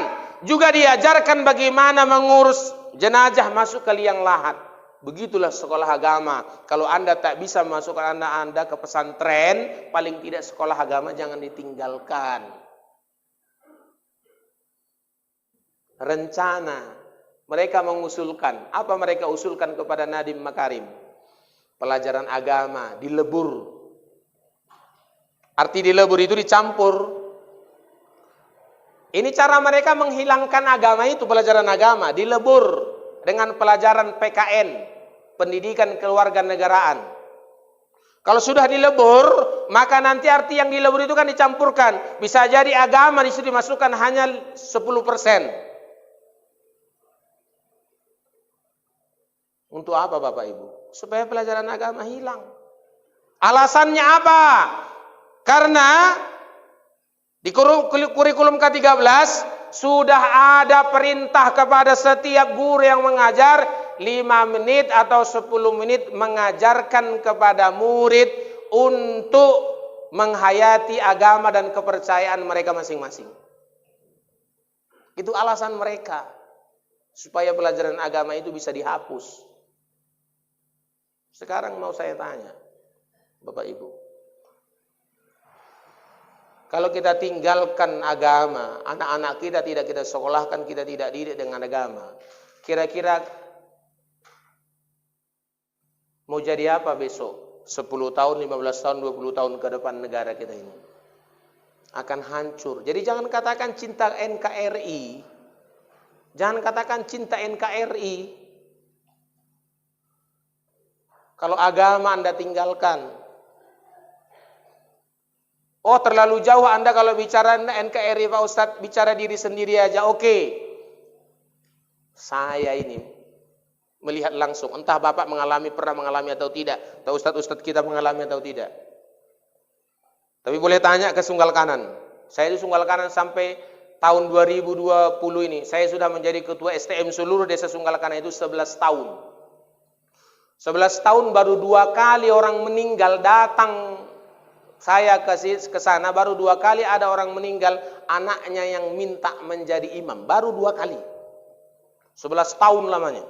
Speaker 1: Juga diajarkan bagaimana mengurus jenazah masuk ke liang lahat. Begitulah sekolah agama. Kalau Anda tak bisa masukkan anak Anda ke pesantren, paling tidak sekolah agama jangan ditinggalkan. Rencana. Mereka mengusulkan. Apa mereka usulkan kepada Nadiem Makarim? Pelajaran agama dilebur. Arti dilebur itu dicampur. Ini cara mereka menghilangkan agama itu, pelajaran agama. Dilebur dengan pelajaran PKN, pendidikan kewarganegaraan. Kalau sudah dilebur, maka nanti arti yang dilebur itu kan dicampurkan. Bisa jadi agama di situ dimasukkan hanya 10%. Untuk apa Bapak Ibu? Supaya pelajaran agama hilang. Alasannya apa? Karena di kurikulum ke-13 sudah ada perintah kepada setiap guru yang mengajar 5 menit atau 10 menit mengajarkan kepada murid untuk menghayati agama dan kepercayaan mereka masing-masing. Itu alasan mereka supaya pelajaran agama itu bisa dihapus. Sekarang mau saya tanya, Bapak Ibu. Kalau kita tinggalkan agama, anak-anak kita tidak kita sekolahkan, kita tidak didik dengan agama. Kira-kira mau jadi apa besok? 10 tahun, 15 tahun, 20 tahun ke depan negara kita ini. Akan hancur. Jadi jangan katakan cinta NKRI. Jangan katakan cinta NKRI. Kalau agama Anda tinggalkan. Oh, terlalu jauh Anda kalau bicara NKRI Pak Ustadz, bicara diri sendiri aja. Oke. Saya ini melihat langsung, entah Bapak pernah mengalami atau tidak, atau Ustadz-Ustadz kita mengalami atau tidak. Tapi boleh tanya ke Sunggal Kanan. Saya di Sunggal Kanan sampai tahun 2020 ini, saya sudah menjadi ketua STM seluruh desa Sunggal Kanan itu 11 tahun. 11 tahun baru 2 kali orang meninggal, datang saya ke sana, baru 2 kali ada orang meninggal, anaknya yang minta menjadi imam, baru 2 kali. 11 tahun lamanya.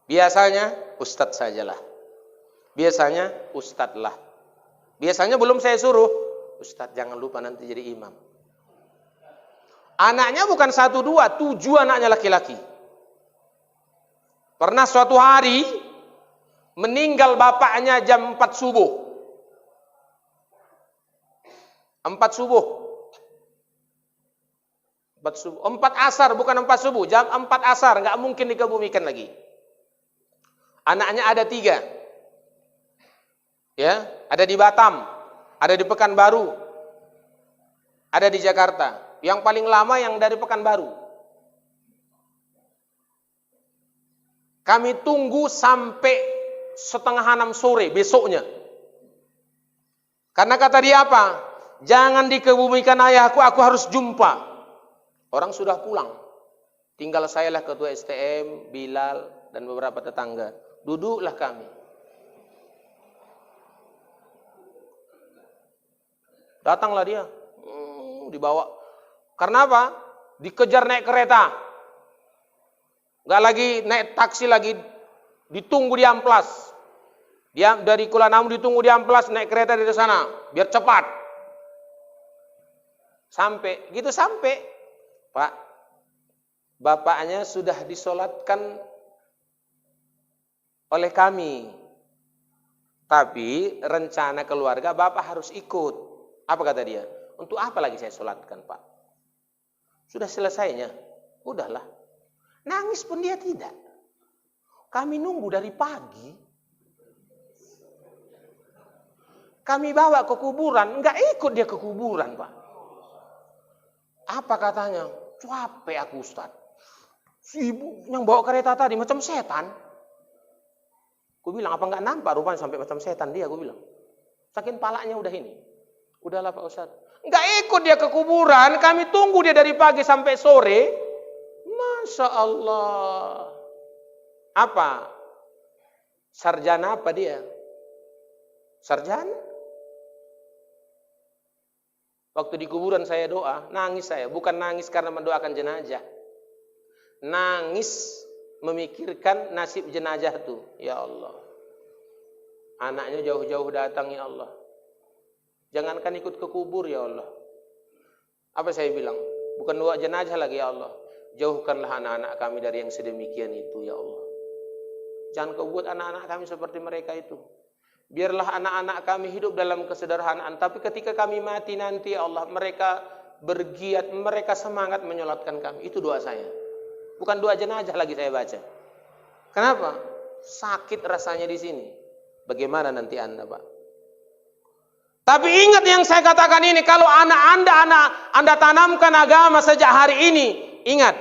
Speaker 1: Biasanya ustadz sajalah. Biasanya ustadz lah. Biasanya belum saya suruh, ustadz jangan lupa nanti jadi imam. Anaknya bukan 1, 2, 7 anaknya laki-laki. Pernah suatu hari meninggal bapaknya jam 4 subuh. 4 subuh. 4 asar, bukan 4 subuh, jam 4 asar, nggak mungkin dikebumikan lagi. Anaknya ada 3. Ya, ada di Batam, ada di Pekanbaru, ada di Jakarta. Yang paling lama yang dari Pekanbaru. Kami tunggu sampai 5:30 sore besoknya. Karena kata dia apa? Jangan dikebumikan ayahku, aku harus jumpa. Orang sudah pulang. Tinggal sayalah ketua STM, Bilal, dan beberapa tetangga. Duduklah kami. Datanglah dia. Dibawa. Karena apa? Dikejar naik kereta. Nggak lagi naik taksi lagi. Ditunggu di Amplas. Dia dari Kuala Namu ditunggu di Amplas, naik kereta dari sana. Biar cepat. Sampai. Gitu sampai. Pak, bapaknya sudah disolatkan oleh kami. Tapi rencana keluarga bapak harus ikut. Apa kata dia? Untuk apa lagi saya solatkan, Pak? Sudah selesainya. Udahlah. Nangis pun dia tidak. Kami nunggu dari pagi. Kami bawa ke kuburan. Enggak ikut dia ke kuburan, Pak. Apa katanya? Capek aku, Ustaz. Si ibu yang bawa kereta tadi macam setan. Aku bilang, apa enggak nampak rupanya sampai macam setan dia, aku bilang. Saking palanya udah ini. Udahlah Pak Ustaz. Enggak ikut dia ke kuburan, kami tunggu dia dari pagi sampai sore. Masya Allah. Apa? Sarjana apa dia? Sarjana? Waktu di kuburan saya doa, nangis saya. Bukan nangis karena mendoakan jenazah. Nangis memikirkan nasib jenazah itu. Ya Allah. Anaknya jauh-jauh datang, ya Allah. Jangankan ikut ke kubur, ya Allah. Apa saya bilang? Bukan doa jenazah lagi, ya Allah. Jauhkanlah anak-anak kami dari yang sedemikian itu, ya Allah. Jangan kau buat anak-anak kami seperti mereka itu. Biarlah anak-anak kami hidup dalam kesederhanaan. Tapi ketika kami mati nanti, ya Allah, mereka bergiat, mereka semangat menyolatkan kami. Itu doa saya. Bukan doa jenazah lagi saya baca. Kenapa? Sakit rasanya di sini. Bagaimana nanti Anda, Pak? Tapi ingat yang saya katakan ini, kalau anak Anda tanamkan agama sejak hari ini, ingat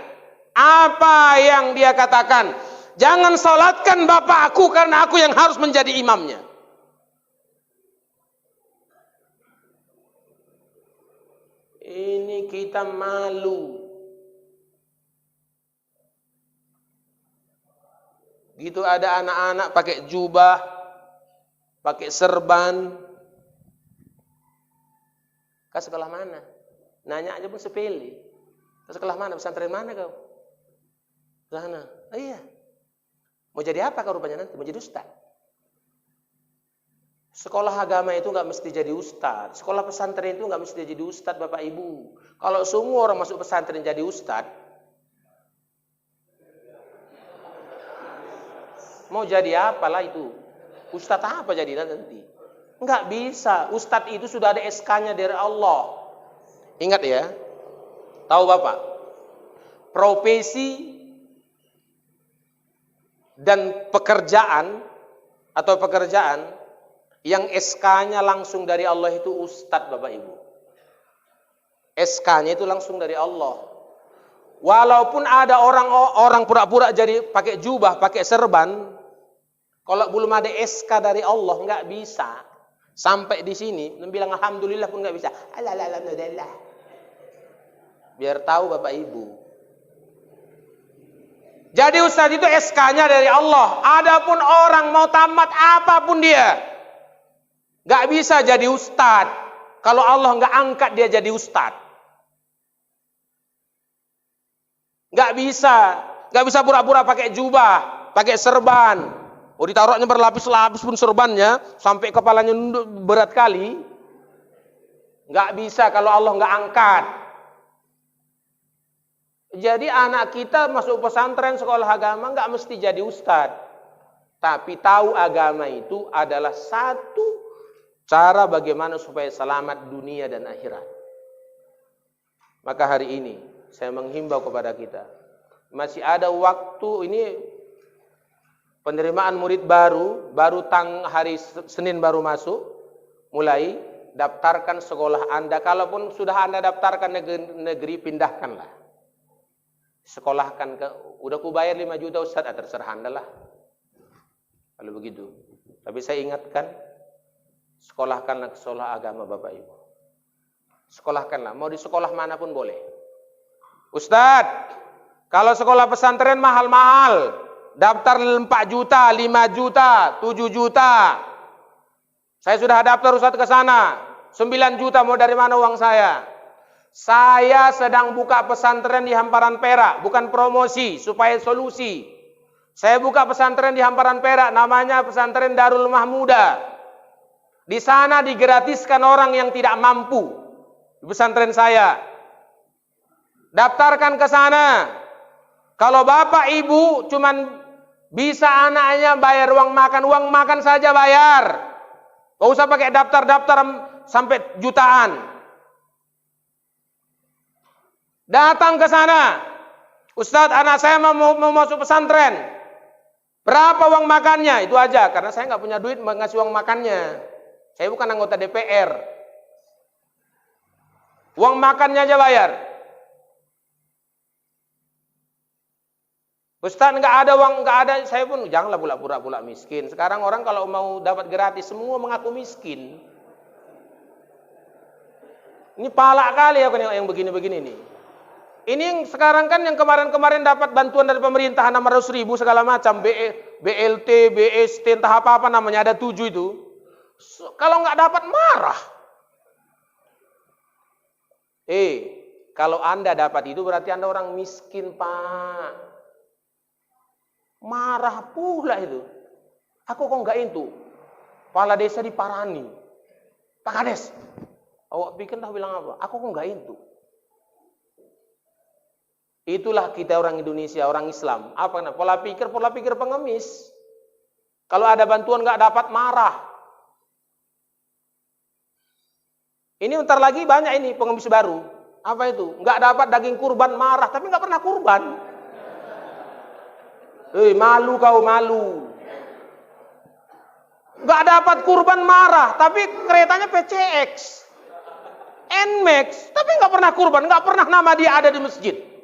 Speaker 1: apa yang dia katakan. Jangan salatkan bapakku karena aku yang harus menjadi imamnya. Ini kita malu. Gitu ada anak-anak pakai jubah, pakai serban. Kau sekolah mana? Nanya aja pun sepele. Kau sekolah mana? Pesantren mana kau? Sana. Oh iya. Mau jadi apa kau rupanya nanti? Mau jadi ustaz. Sekolah agama itu nggak mesti jadi ustaz. Sekolah pesantren itu nggak mesti jadi ustaz, Bapak Ibu. Kalau semua orang masuk pesantren jadi ustaz, mau jadi apalah itu? Ustaz apa jadi nanti? Nggak bisa. Ustaz itu sudah ada SK-nya dari Allah. Ingat ya. Tahu Bapak?
Speaker 2: profesi dan pekerjaan yang SK-nya langsung dari Allah itu ustadz, Bapak Ibu. SK-nya itu langsung dari Allah. Walaupun ada orang pura-pura jadi pakai jubah, pakai serban, kalau belum ada SK dari Allah nggak bisa. Sampai di sini, bilang alhamdulillah pun nggak bisa. Alhamdulillah. Biar tahu Bapak Ibu. Jadi ustaz itu SK-nya dari Allah. Adapun orang mau tamat apapun dia, nggak bisa jadi ustaz. Kalau Allah nggak angkat dia jadi ustaz, nggak bisa pura-pura pakai jubah, pakai serban. Oh, ditaruhnya berlapis-lapis pun serbannya sampai kepalanya nunduk berat kali. Nggak bisa kalau Allah nggak angkat. Jadi anak kita masuk pesantren sekolah agama nggak mesti jadi ustadz. Tapi tahu agama itu adalah satu cara bagaimana supaya selamat dunia dan akhirat. Maka hari ini saya menghimbau kepada kita. Masih ada waktu ini penerimaan murid baru hari Senin baru masuk. Mulai daftarkan sekolah Anda. Kalaupun sudah Anda daftarkan negeri pindahkanlah. Sekolahkan udah ku bayar 5 juta Ustaz, terserah Anda lah. Kalau begitu. Tapi saya ingatkan, sekolahkanlah ke sekolah agama Bapak Ibu. Sekolahkanlah, mau di sekolah manapun boleh. Ustaz, kalau sekolah pesantren mahal-mahal, daftar 4 juta, 5 juta, 7 juta. Saya sudah daftar Ustaz ke sana, 9 juta, mau dari mana uang saya? Saya sedang buka pesantren di Hamparan Perak, bukan promosi, supaya solusi. Saya buka pesantren di Hamparan Perak, namanya pesantren Darul Mahmuda. Di sana digratiskan orang yang tidak mampu. Di pesantren saya. Daftarkan ke sana. Kalau bapak ibu cuman bisa anaknya bayar uang makan saja bayar. Gak usah pakai daftar-daftar sampai jutaan. Datang ke sana. Ustadz, anak saya mau masuk pesantren. Berapa uang makannya? Itu aja, karena saya nggak punya duit ngasih uang makannya. Saya bukan anggota DPR. Uang makannya aja bayar. Ustadz, nggak ada uang, nggak ada. Saya pun janganlah pula miskin. Sekarang orang kalau mau dapat gratis semua mengaku miskin. Ini palak kali aku yang begini-begini nih. Ini yang sekarang kan yang kemarin-kemarin dapat bantuan dari pemerintah 600.000 segala macam, BLT, BST, entah apa namanya, ada 7 itu. Kalau nggak dapat marah. Kalau Anda dapat itu berarti Anda orang miskin, Pak. Marah pula itu. Aku kok nggak itu? Kepala desa diparani. Pak Kades, awak pikir tahu bilang apa? Aku kok nggak itu? Itulah kita orang Indonesia, orang Islam. Apa? Pola pikir pengemis. Kalau ada bantuan nggak dapat marah. Ini bentar lagi banyak ini pengemis baru. Apa itu? Nggak dapat daging kurban marah, tapi nggak pernah kurban. Malu kau, malu. Nggak dapat kurban marah, tapi keretanya PCX, NMAX, tapi nggak pernah kurban, nggak pernah nama dia ada di masjid.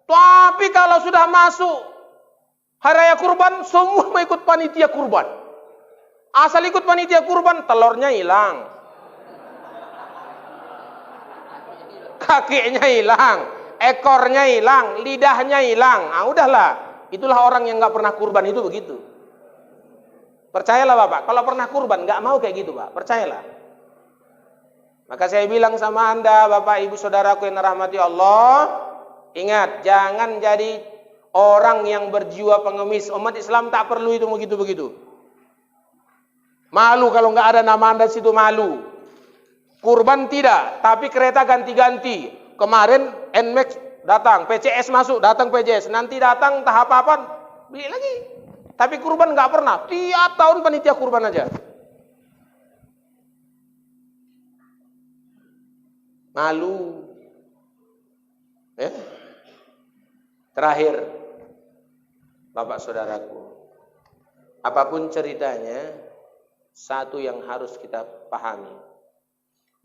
Speaker 2: Tapi kalau sudah masuk hari raya kurban, semua mau ikut panitia kurban. Asal ikut panitia kurban, telurnya hilang, kakinya hilang, ekornya hilang, lidahnya hilang. Udahlah, itulah orang yang nggak pernah kurban itu begitu. Percayalah Bapak, kalau pernah kurban nggak mau kayak gitu Pak, percayalah. Maka saya bilang sama Anda, Bapak Ibu Saudaraku yang dirahmati Allah, ingat, jangan jadi orang yang berjiwa pengemis. Umat Islam tak perlu itu begitu-begitu. Malu kalau nggak ada nama Anda situ, malu. Kurban tidak, tapi kereta ganti-ganti. Kemarin NMAX datang, PCS masuk, datang PCS. Nanti datang tahap apa, beli lagi. Tapi kurban nggak pernah. Tiap tahun panitia kurban aja. Malu. Terakhir, Bapak Saudaraku, apapun ceritanya, satu yang harus kita pahami.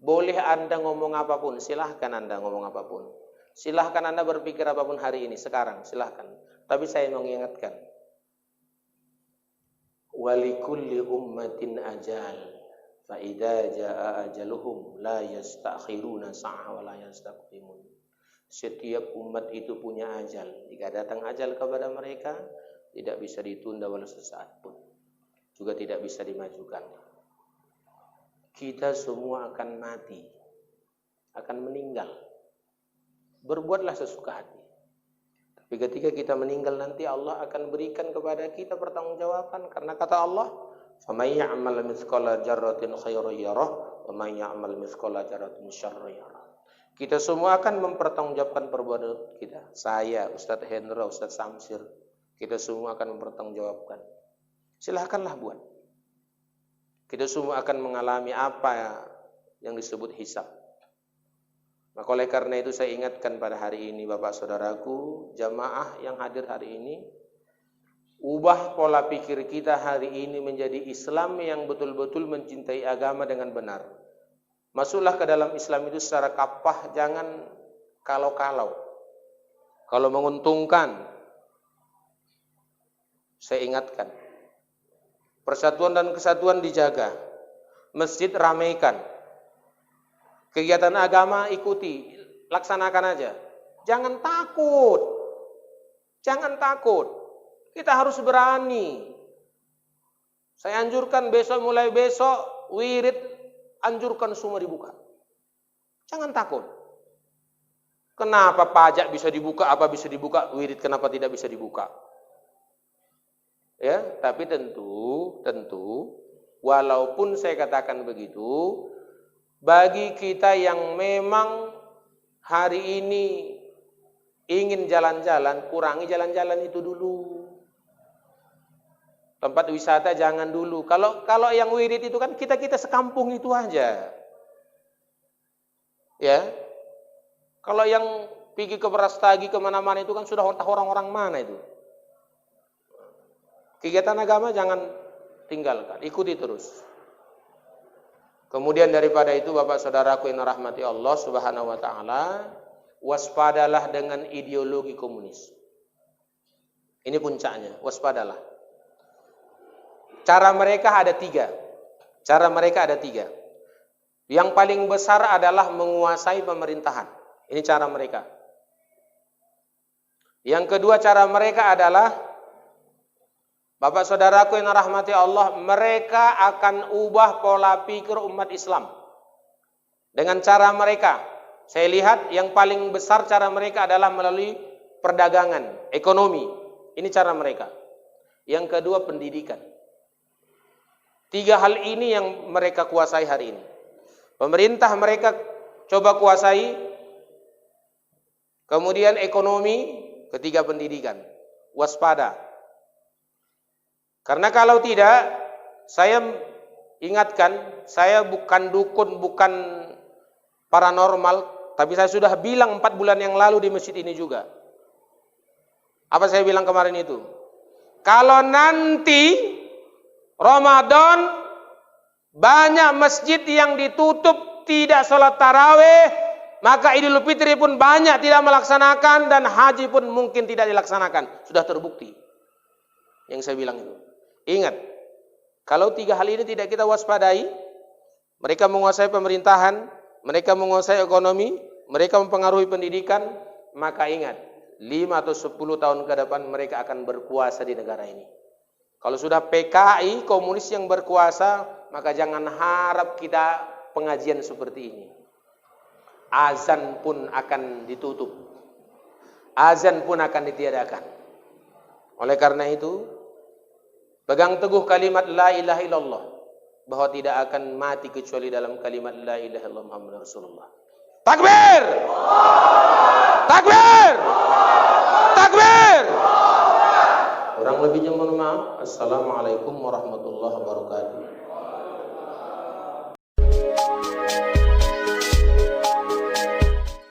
Speaker 2: Boleh Anda ngomong apapun, silahkan Anda ngomong apapun. Silahkan Anda berpikir apapun hari ini, sekarang, silahkan. Tapi saya mengingatkan, walikulli ummatin ajal, fa idza jaa ajaluhum la yastakhiruna sa'ah wa la yastaqdimun. Setiap umat itu punya ajal. Jika datang ajal kepada mereka, tidak bisa ditunda walau sesaat pun. Juga tidak bisa dimajukan. Kita semua akan mati, akan meninggal. Berbuatlah sesuka hati. Tapi ketika kita meninggal nanti, Allah akan berikan kepada kita pertanggungjawaban. Karena kata Allah, فَمَنْ يَعْمَلْ مِثْقَالَ ذَرَّةٍ خَيْرًا يَرَهُ وَمَنْ يَعْمَلْ مِثْقَالَ ذَرَّةٍ شَرًّا يَرَهُ. Kita semua akan mempertanggungjawabkan perbuatan kita. Saya, Ustadz Hendra, Ustadz Samsir, kita semua akan mempertanggungjawabkan. Silahkanlah buat. Kita semua akan mengalami apa yang disebut hisab. Maka oleh karena itu saya ingatkan pada hari ini, Bapak Saudaraku, jamaah yang hadir hari ini, ubah pola pikir kita hari ini menjadi Islam yang betul-betul mencintai agama dengan benar. Masuklah ke dalam Islam itu secara kapah, jangan kalau-kalau. Kalau menguntungkan, saya ingatkan, persatuan dan kesatuan dijaga, masjid ramaikan, kegiatan agama ikuti, laksanakan aja. Jangan takut, jangan takut. Kita harus berani. Saya anjurkan mulai besok, wirid anjurkan semua dibuka. Jangan takut. Kenapa pajak bisa dibuka, apa bisa dibuka, wirid kenapa tidak bisa dibuka? Ya, tapi tentu walaupun saya katakan begitu, bagi kita yang memang hari ini ingin jalan-jalan, kurangi jalan-jalan itu dulu. Tempat wisata jangan dulu. Kalau yang wirid itu kan kita sekampung itu aja. Ya. Kalau yang pergi ke Brastagi kemana-mana itu kan sudah orang-orang mana itu. Kegiatan agama jangan tinggalkan, ikuti terus. Kemudian daripada itu, Bapak Saudaraku yang rahmati Allah Subhanahu wa taala, waspadalah dengan ideologi komunis. Ini puncaknya, waspadalah. Cara mereka ada tiga. Yang paling besar adalah menguasai pemerintahan. Ini cara mereka. Yang kedua cara mereka adalah, Bapak Saudaraku yang rahmati Allah, mereka akan ubah pola pikir umat Islam. Dengan cara mereka. Saya lihat yang paling besar cara mereka adalah melalui perdagangan, ekonomi. Ini cara mereka. Yang kedua pendidikan. Tiga hal ini yang mereka kuasai hari ini. Pemerintah mereka coba kuasai. Kemudian ekonomi, ketiga pendidikan. Waspada. Karena kalau tidak, saya ingatkan, saya bukan dukun, bukan paranormal, tapi saya sudah bilang 4 bulan yang lalu di masjid ini juga. Apa saya bilang kemarin itu? Kalau nanti Ramadan banyak masjid yang ditutup, tidak sholat tarawih, maka Idul Fitri pun banyak tidak melaksanakan, dan haji pun mungkin tidak dilaksanakan. Sudah terbukti yang saya bilang itu. Ingat, kalau tiga hal ini tidak kita waspadai, mereka menguasai pemerintahan, mereka menguasai ekonomi, mereka mempengaruhi pendidikan, maka ingat, 5 atau 10 tahun ke depan mereka akan berkuasa di negara ini. Kalau sudah PKI, komunis yang berkuasa, maka jangan harap kita pengajian seperti ini. Azan pun akan ditutup. Azan pun akan ditiadakan. Oleh karena itu, pegang teguh kalimat la ilaha illallah, bahwa tidak akan mati kecuali dalam kalimat la ilaha illallah Muhammadur Rasulullah. Takbir! Takbir! Takbir! Kurang lebihnya mohon maaf. Assalamualaikum warahmatullahi wabarakatuh.